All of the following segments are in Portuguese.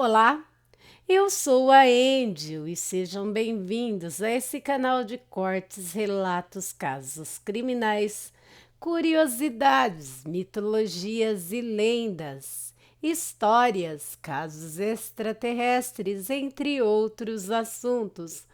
Olá, eu sou a Angel e sejam bem-vindos a esse canal de cortes, relatos, casos criminais, curiosidades, mitologias e lendas, histórias, casos extraterrestres, entre outros assuntos.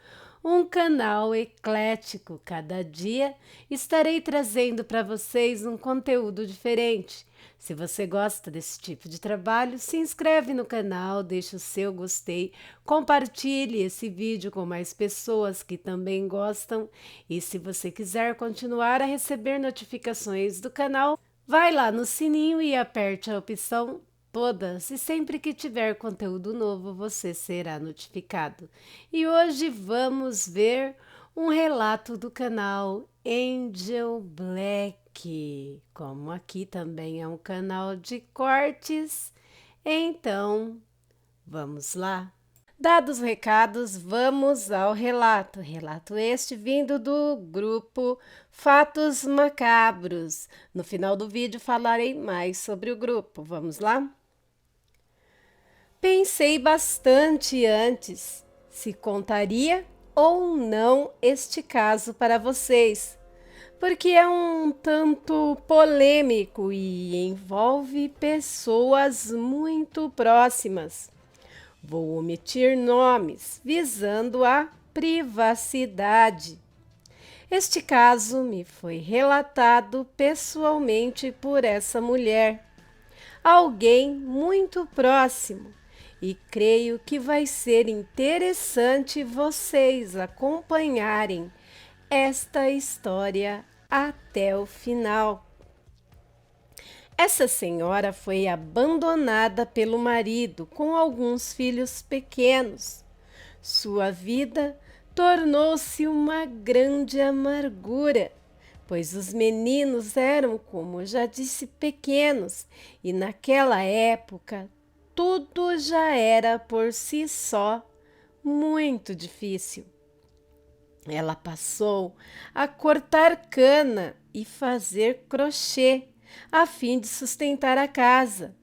Um canal eclético. Cada dia estarei trazendo para vocês um conteúdo diferente. Se você gosta desse tipo de trabalho, se inscreve no canal, deixa o seu gostei, compartilhe esse vídeo com mais pessoas que também gostam. E se você quiser continuar a receber notificações do canal, vai lá no sininho e aperte a opção todas, e sempre que tiver conteúdo novo você será notificado. E hoje vamos ver um relato do canal Angel Black. Como aqui também é um canal de cortes, então vamos lá. Dados os recados, vamos ao relato. Relato este vindo do grupo Fatos Macabros. No final do vídeo falarei mais sobre o grupo. Vamos lá? Pensei bastante antes se contaria ou não este caso para vocês, porque é um tanto polêmico e envolve pessoas muito próximas. Vou omitir nomes, visando a privacidade. Este caso me foi relatado pessoalmente por essa mulher, alguém muito próximo, e creio que vai ser interessante vocês acompanharem esta história até o final. Essa senhora foi abandonada pelo marido com alguns filhos pequenos. Sua vida tornou-se uma grande amargura, pois os meninos eram, como já disse, pequenos, e naquela época tudo já era por si só muito difícil. Ela passou a cortar cana e fazer crochê a fim de sustentar a casa.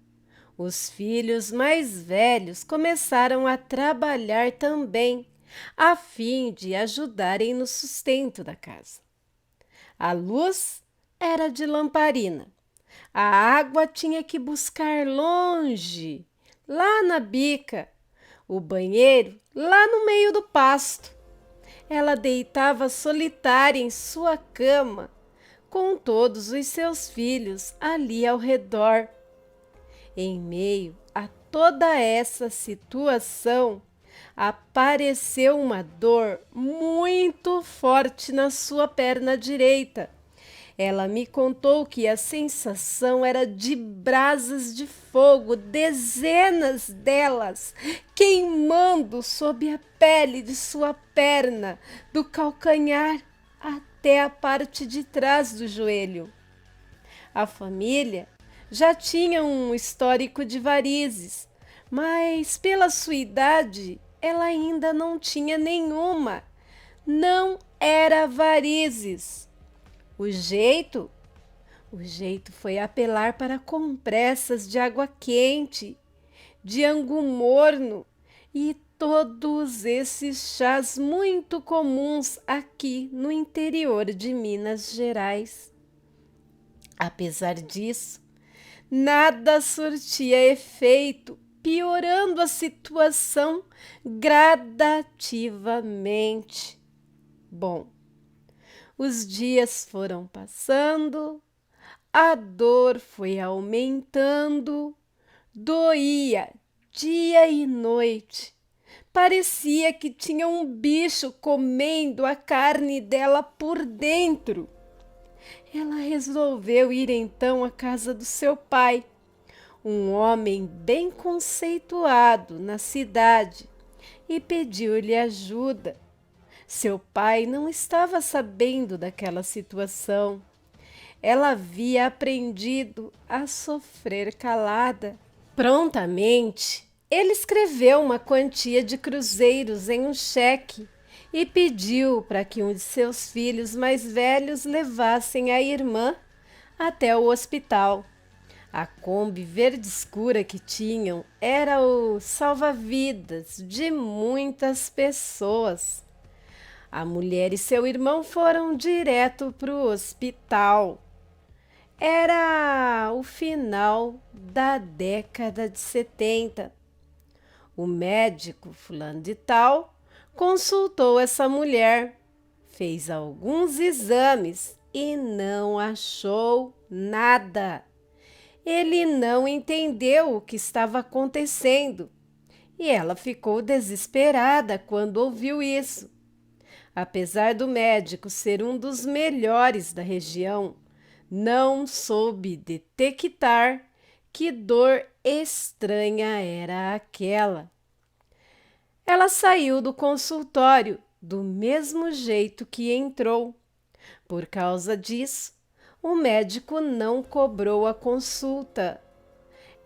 Os filhos mais velhos começaram a trabalhar também, a fim de ajudarem no sustento da casa. A luz era de lamparina. A água tinha que buscar longe, lá na bica. O banheiro, lá no meio do pasto. Ela deitava solitária em sua cama, com todos os seus filhos ali ao redor. Em meio a toda essa situação, apareceu uma dor muito forte na sua perna direita. Ela me contou que a sensação era de brasas de fogo, dezenas delas, queimando sob a pele de sua perna, do calcanhar até a parte de trás do joelho. A família já tinha um histórico de varizes, mas pela sua idade ela ainda não tinha nenhuma. Não era varizes. O jeito foi apelar para compressas de água quente, de angu morno e todos esses chás muito comuns aqui no interior de Minas Gerais. Apesar disso, nada surtia efeito, piorando a situação gradativamente. Bom, os dias foram passando, a dor foi aumentando, doía dia e noite. Parecia que tinha um bicho comendo a carne dela por dentro. Ela resolveu ir então à casa do seu pai, um homem bem conceituado na cidade, e pediu-lhe ajuda. Seu pai não estava sabendo daquela situação. Ela havia aprendido a sofrer calada. Prontamente, ele escreveu uma quantia de cruzeiros em um cheque e pediu para que um de seus filhos mais velhos levassem a irmã até o hospital. A Kombi verde escura que tinham era o salva-vidas de muitas pessoas. A mulher e seu irmão foram direto para o hospital. Era o final da década de 70. O médico, fulano de tal, consultou essa mulher, fez alguns exames e não achou nada. Ele não entendeu o que estava acontecendo e ela ficou desesperada quando ouviu isso. Apesar do médico ser um dos melhores da região, não soube detectar que dor estranha era aquela. Ela saiu do consultório do mesmo jeito que entrou. Por causa disso, o médico não cobrou a consulta.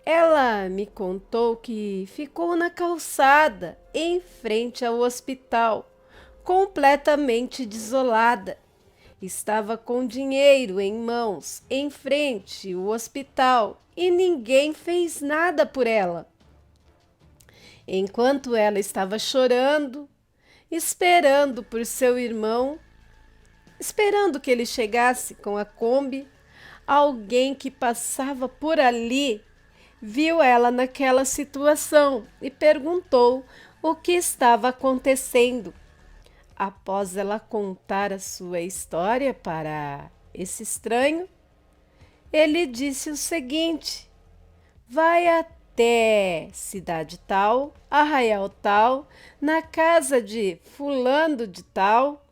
Ela me contou que ficou na calçada, em frente ao hospital, completamente desolada. Estava com dinheiro em mãos, em frente ao hospital, e ninguém fez nada por ela. Enquanto ela estava chorando, esperando por seu irmão, esperando que ele chegasse com a Kombi, alguém que passava por ali viu ela naquela situação e perguntou o que estava acontecendo. Após ela contar a sua história para esse estranho, ele disse o seguinte: vai até cidade tal, arraial tal, na casa de fulano de tal,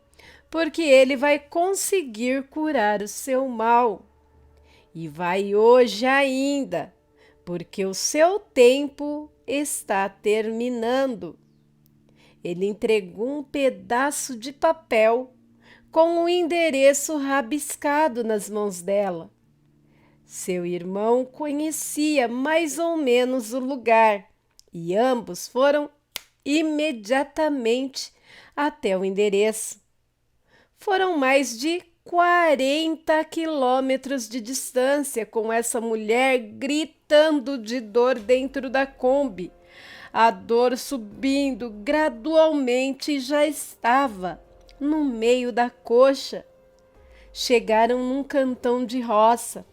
porque ele vai conseguir curar o seu mal. E vai hoje ainda, porque o seu tempo está terminando. Ele entregou um pedaço de papel com um endereço rabiscado nas mãos dela. Seu irmão conhecia mais ou menos o lugar e ambos foram imediatamente até o endereço. Foram mais de 40 quilômetros de distância com essa mulher gritando de dor dentro da Kombi. A dor subindo gradualmente e já estava no meio da coxa. Chegaram num cantão de roça.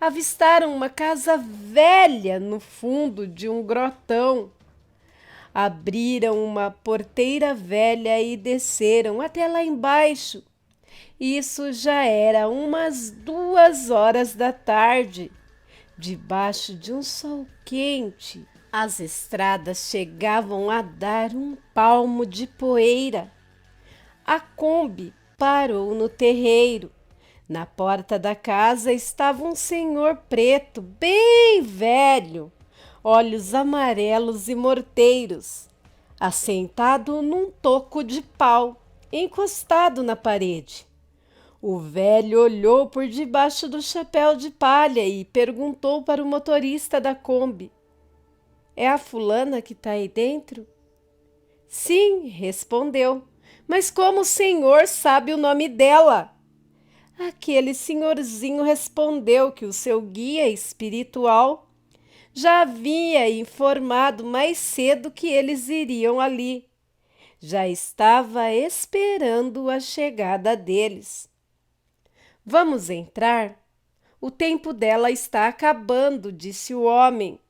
Avistaram uma casa velha no fundo de um grotão. Abriram uma porteira velha e desceram até lá embaixo. Isso já era umas 2 horas da tarde, debaixo de um sol quente. As estradas chegavam a dar um palmo de poeira. A Kombi parou no terreiro. Na porta da casa estava um senhor preto, bem velho, olhos amarelos e morteiros, assentado num toco de pau, encostado na parede. O velho olhou por debaixo do chapéu de palha e perguntou para o motorista da Kombi: é a fulana que está aí dentro? Sim, respondeu. Mas como o senhor sabe o nome dela? Aquele senhorzinho respondeu que o seu guia espiritual já havia informado mais cedo que eles iriam ali. Já estava esperando a chegada deles. Vamos entrar? O tempo dela está acabando, disse o homem.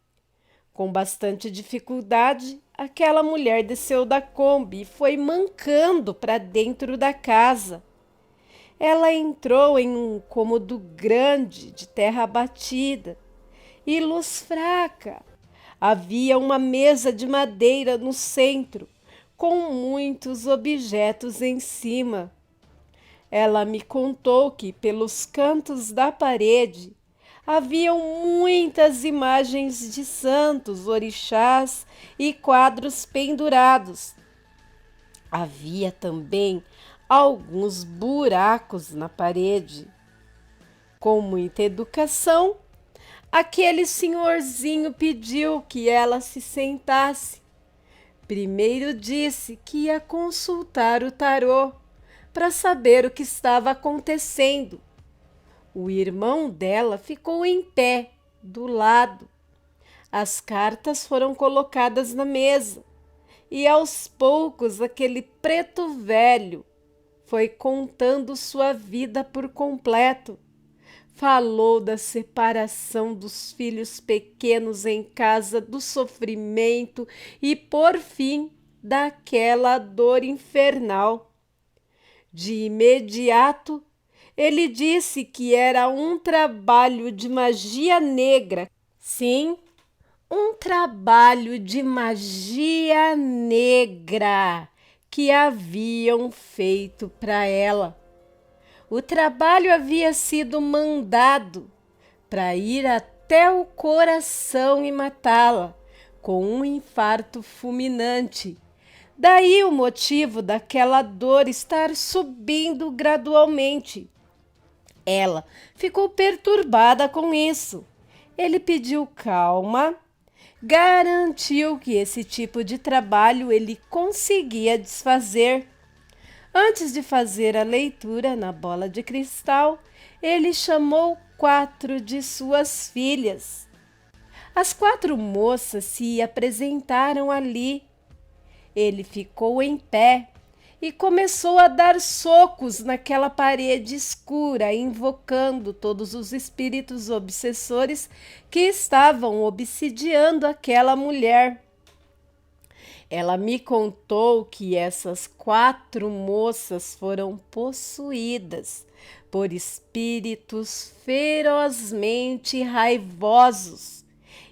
Com bastante dificuldade, aquela mulher desceu da Kombi e foi mancando para dentro da casa. Ela entrou em um cômodo grande de terra batida e luz fraca. Havia uma mesa de madeira no centro, com muitos objetos em cima. Ela me contou que pelos cantos da parede haviam muitas imagens de santos, orixás e quadros pendurados. Havia também alguns buracos na parede. Com muita educação, aquele senhorzinho pediu que ela se sentasse. Primeiro disse que ia consultar o tarô para saber o que estava acontecendo. O irmão dela ficou em pé, do lado. As cartas foram colocadas na mesa e aos poucos aquele preto velho foi contando sua vida por completo. Falou da separação dos filhos pequenos em casa, do sofrimento e, por fim, daquela dor infernal. De imediato, ele disse que era um trabalho de magia negra. Sim, um trabalho de magia negra que haviam feito para ela. O trabalho havia sido mandado para ir até o coração e matá-la com um infarto fulminante. Daí o motivo daquela dor estar subindo gradualmente. Ela ficou perturbada com isso. Ele pediu calma, garantiu que esse tipo de trabalho ele conseguia desfazer. Antes de fazer a leitura na bola de cristal, ele chamou 4 de suas filhas. As 4 moças se apresentaram ali. Ele ficou em pé e começou a dar socos naquela parede escura, invocando todos os espíritos obsessores que estavam obsidiando aquela mulher. Ela me contou que essas 4 moças foram possuídas por espíritos ferozmente raivosos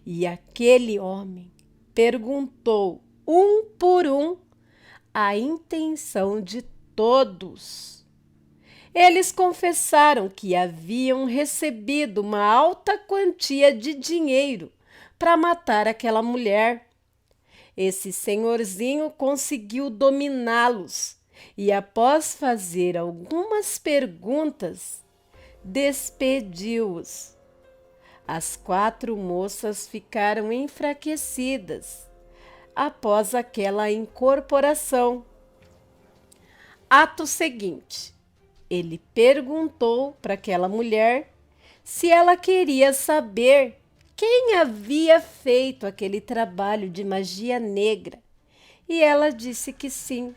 e aquele homem perguntou um por um a intenção de todos. Eles confessaram que haviam recebido uma alta quantia de dinheiro para matar aquela mulher. Esse senhorzinho conseguiu dominá-los e, após fazer algumas perguntas, despediu-os. As 4 moças ficaram enfraquecidas após aquela incorporação. Ato seguinte, ele perguntou para aquela mulher se ela queria saber quem havia feito aquele trabalho de magia negra, e ela disse que sim.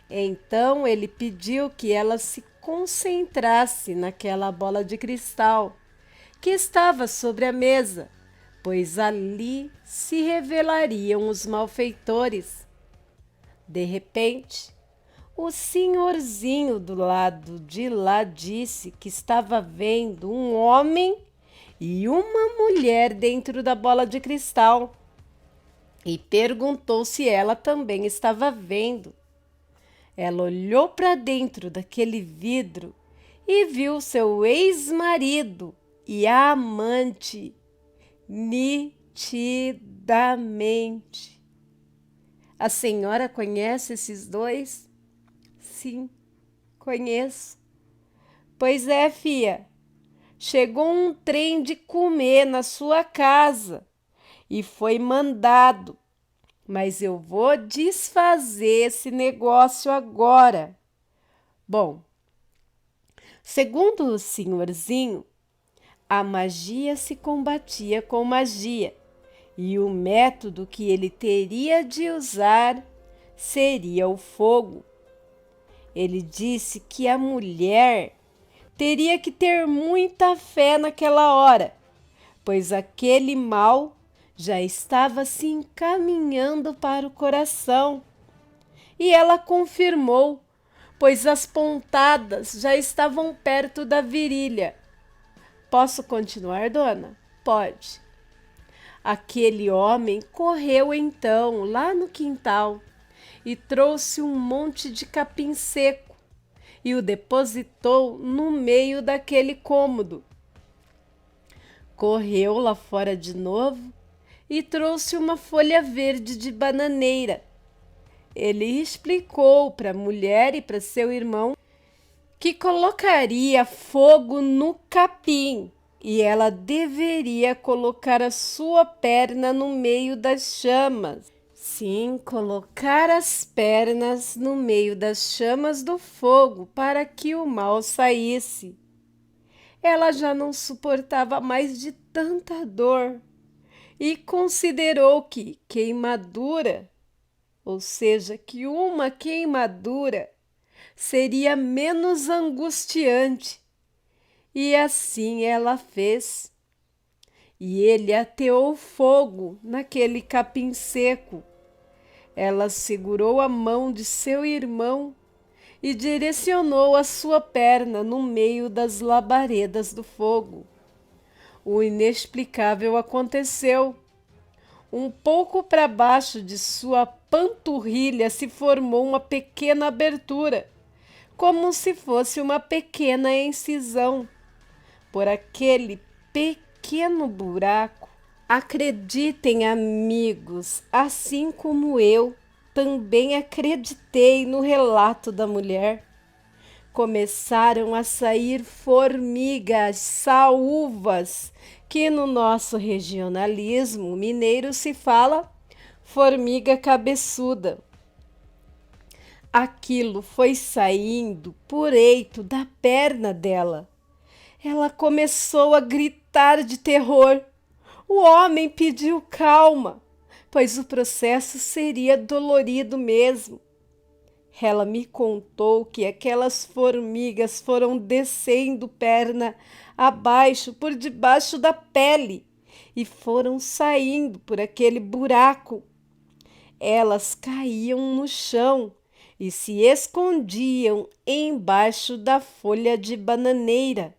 Então ele pediu que ela se concentrasse naquela bola de cristal que estava sobre a mesa, pois ali se revelariam os malfeitores. De repente, o senhorzinho do lado de lá disse que estava vendo um homem e uma mulher dentro da bola de cristal e perguntou se ela também estava vendo. Ela olhou para dentro daquele vidro e viu seu ex-marido e a amante nitidamente. A senhora conhece esses dois? Sim, conheço. Pois é, fia. Chegou um trem de comer na sua casa e foi mandado, mas eu vou desfazer esse negócio agora. Bom, segundo o senhorzinho, a magia se combatia com magia e o método que ele teria de usar seria o fogo. Ele disse que a mulher teria que ter muita fé naquela hora, pois aquele mal já estava se encaminhando para o coração. E ela confirmou, pois as pontadas já estavam perto da virilha. Posso continuar, dona? Pode. Aquele homem correu então lá no quintal e trouxe um monte de capim seco e o depositou no meio daquele cômodo. Correu lá fora de novo e trouxe uma folha verde de bananeira. Ele explicou para a mulher e para seu irmão que colocaria fogo no capim e ela deveria colocar a sua perna no meio das chamas. Sim, colocar as pernas no meio das chamas do fogo para que o mal saísse. Ela já não suportava mais de tanta dor e considerou que queimadura, ou seja, que uma queimadura seria menos angustiante. E assim ela fez. E ele ateou fogo naquele capim seco. Ela segurou a mão de seu irmão e direcionou a sua perna no meio das labaredas do fogo. O inexplicável aconteceu. Um pouco para baixo de sua panturrilha se formou uma pequena abertura, como se fosse uma pequena incisão. Por aquele pequeno buraco, acreditem, amigos, assim como eu também acreditei no relato da mulher. Começaram a sair formigas saúvas, que no nosso regionalismo mineiro se fala formiga cabeçuda. Aquilo foi saindo por eito da perna dela. Ela começou a gritar de terror. O homem pediu calma, pois o processo seria dolorido mesmo. Ela me contou que aquelas formigas foram descendo perna abaixo por debaixo da pele e foram saindo por aquele buraco. Elas caíam no chão e se escondiam embaixo da folha de bananeira.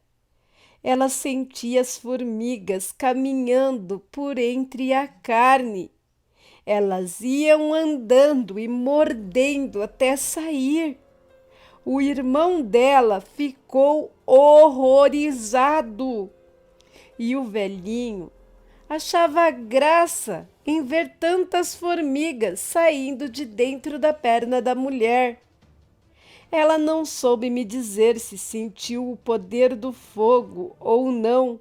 Ela sentia as formigas caminhando por entre a carne. Elas iam andando e mordendo até sair. O irmão dela ficou horrorizado. E o velhinho achava graça em ver tantas formigas saindo de dentro da perna da mulher. Ela não soube me dizer se sentiu o poder do fogo ou não,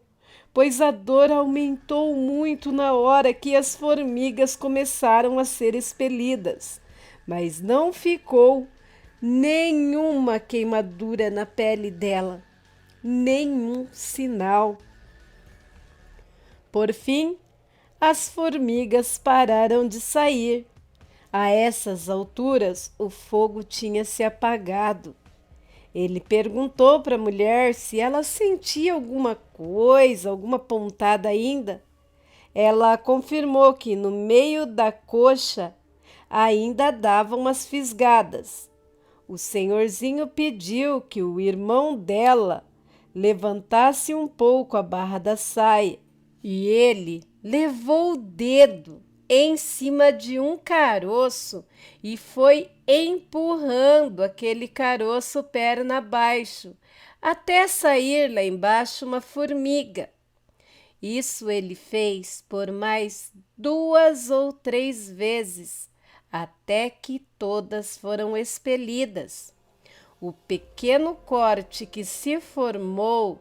pois a dor aumentou muito na hora que as formigas começaram a ser expelidas, mas não ficou nenhuma queimadura na pele dela, nenhum sinal. Por fim, as formigas pararam de sair. A essas alturas, o fogo tinha se apagado. Ele perguntou para a mulher se ela sentia alguma coisa, alguma pontada ainda. Ela confirmou que no meio da coxa ainda dava umas fisgadas. O senhorzinho pediu que o irmão dela levantasse um pouco a barra da saia e ele levou o dedo em cima de um caroço e foi empurrando aquele caroço perna abaixo, até sair lá embaixo uma formiga. Isso ele fez por mais 2 ou 3 vezes, até que todas foram expelidas. O pequeno corte que se formou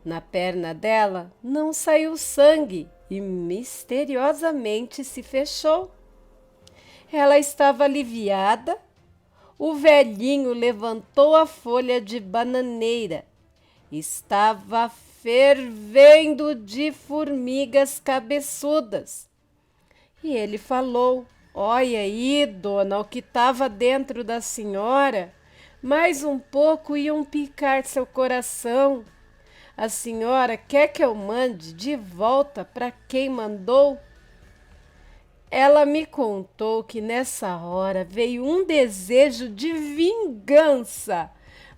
na perna dela não saiu sangue e misteriosamente se fechou. Ela estava aliviada. O velhinho levantou a folha de bananeira. Estava fervendo de formigas cabeçudas. E ele falou: olha aí, dona, o que estava dentro da senhora. Mais um pouco iam picar seu coração. A senhora quer que eu mande de volta para quem mandou? Ela me contou que nessa hora veio um desejo de vingança,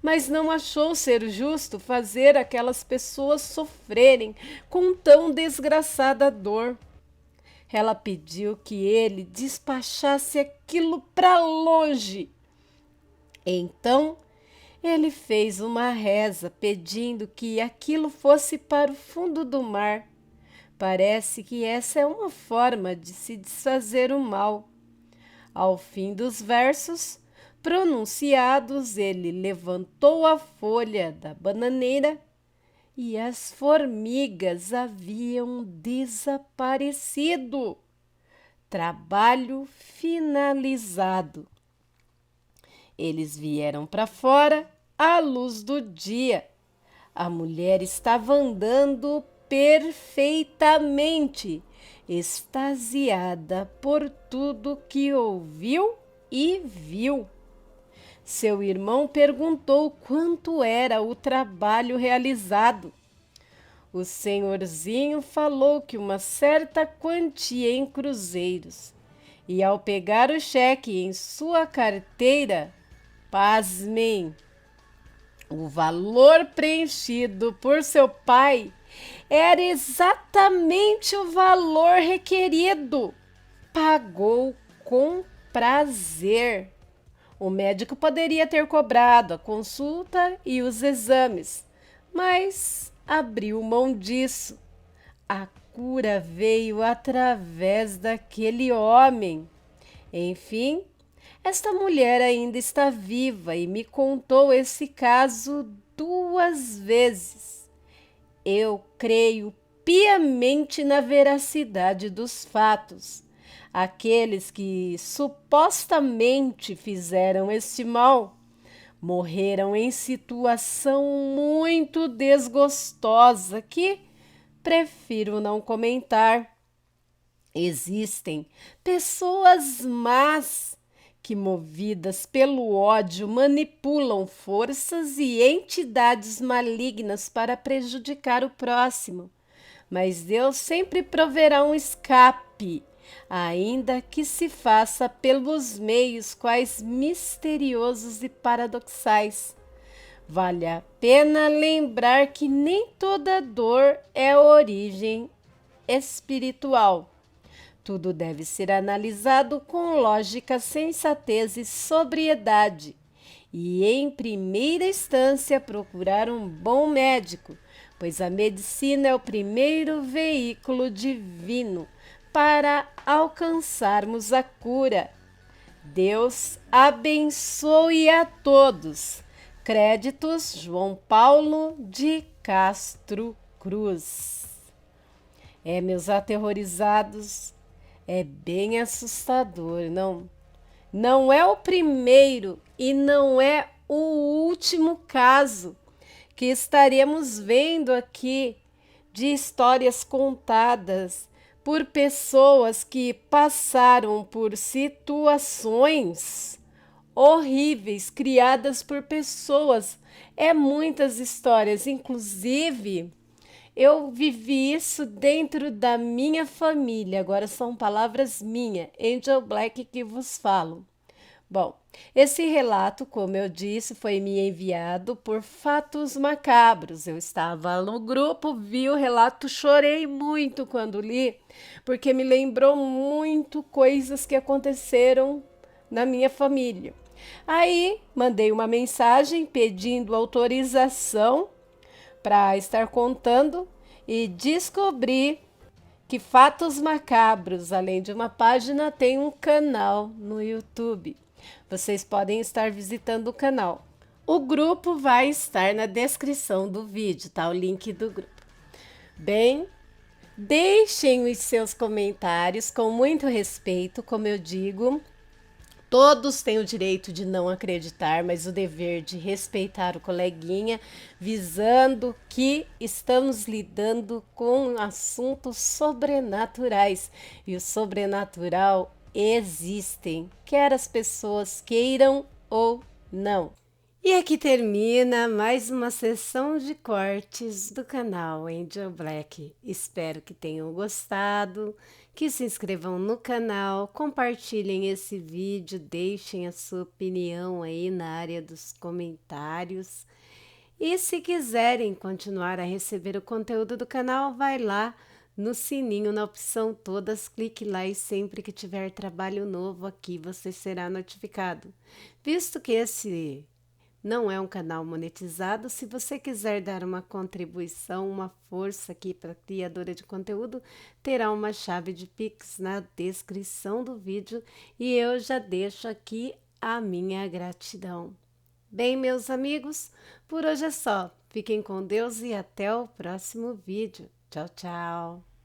mas não achou ser justo fazer aquelas pessoas sofrerem com tão desgraçada dor. Ela pediu que ele despachasse aquilo para longe. Então, ele fez uma reza pedindo que aquilo fosse para o fundo do mar. Parece que essa é uma forma de se desfazer o mal. Ao fim dos versos pronunciados, ele levantou a folha da bananeira e as formigas haviam desaparecido. Trabalho finalizado. Eles vieram para fora à luz do dia. A mulher estava andando perfeitamente, extasiada por tudo que ouviu e viu. Seu irmão perguntou quanto era o trabalho realizado. O senhorzinho falou que uma certa quantia em cruzeiros. E ao pegar o cheque em sua carteira, pasmem, o valor preenchido por seu pai era exatamente o valor requerido. Pagou com prazer. O médico poderia ter cobrado a consulta e os exames, mas abriu mão disso. A cura veio através daquele homem. Enfim, esta mulher ainda está viva e me contou esse caso 2 vezes. Eu creio piamente na veracidade dos fatos. Aqueles que supostamente fizeram este mal morreram em situação muito desgostosa que prefiro não comentar. Existem pessoas más que, movidas pelo ódio, manipulam forças e entidades malignas para prejudicar o próximo. Mas Deus sempre proverá um escape, ainda que se faça pelos meios quais misteriosos e paradoxais. Vale a pena lembrar que nem toda dor é origem espiritual. Tudo deve ser analisado com lógica, sensatez e sobriedade. E, em primeira instância, procurar um bom médico, pois a medicina é o primeiro veículo divino para alcançarmos a cura. Deus abençoe a todos. Créditos João Paulo de Castro Cruz. Meus aterrorizados, é bem assustador, não? Não é o primeiro e não é o último caso que estaremos vendo aqui de histórias contadas por pessoas que passaram por situações horríveis criadas por pessoas. É muitas histórias, inclusive eu vivi isso dentro da minha família. Agora são palavras minhas, Angel Black, que vos falo. Bom, esse relato, como eu disse, foi me enviado por Fatos Macabros. Eu estava no grupo, vi o relato, chorei muito quando li, porque me lembrou muito coisas que aconteceram na minha família. Aí, mandei uma mensagem pedindo autorização para estar contando e descobri que Fatos Macabros, além de uma página, tem um canal no YouTube. Vocês podem estar visitando o canal. O grupo vai estar na descrição do vídeo, tá? O link do grupo. Bem, deixem os seus comentários com muito respeito, como eu digo. Todos têm o direito de não acreditar, mas o dever de respeitar o coleguinha, visando que estamos lidando com assuntos sobrenaturais. E o sobrenatural existem, quer as pessoas queiram ou não. E aqui termina mais uma sessão de cortes do canal Angel Black. Espero que tenham gostado, que se inscrevam no canal, compartilhem esse vídeo, deixem a sua opinião aí na área dos comentários. E se quiserem continuar a receber o conteúdo do canal, vai lá no sininho, na opção todas, clique lá e sempre que tiver trabalho novo aqui você será notificado. Visto que esse não é um canal monetizado, se você quiser dar uma contribuição, uma força aqui para a criadora de conteúdo, terá uma chave de Pix na descrição do vídeo e eu já deixo aqui a minha gratidão. Bem, meus amigos, por hoje é só. Fiquem com Deus e até o próximo vídeo. Tchau, tchau!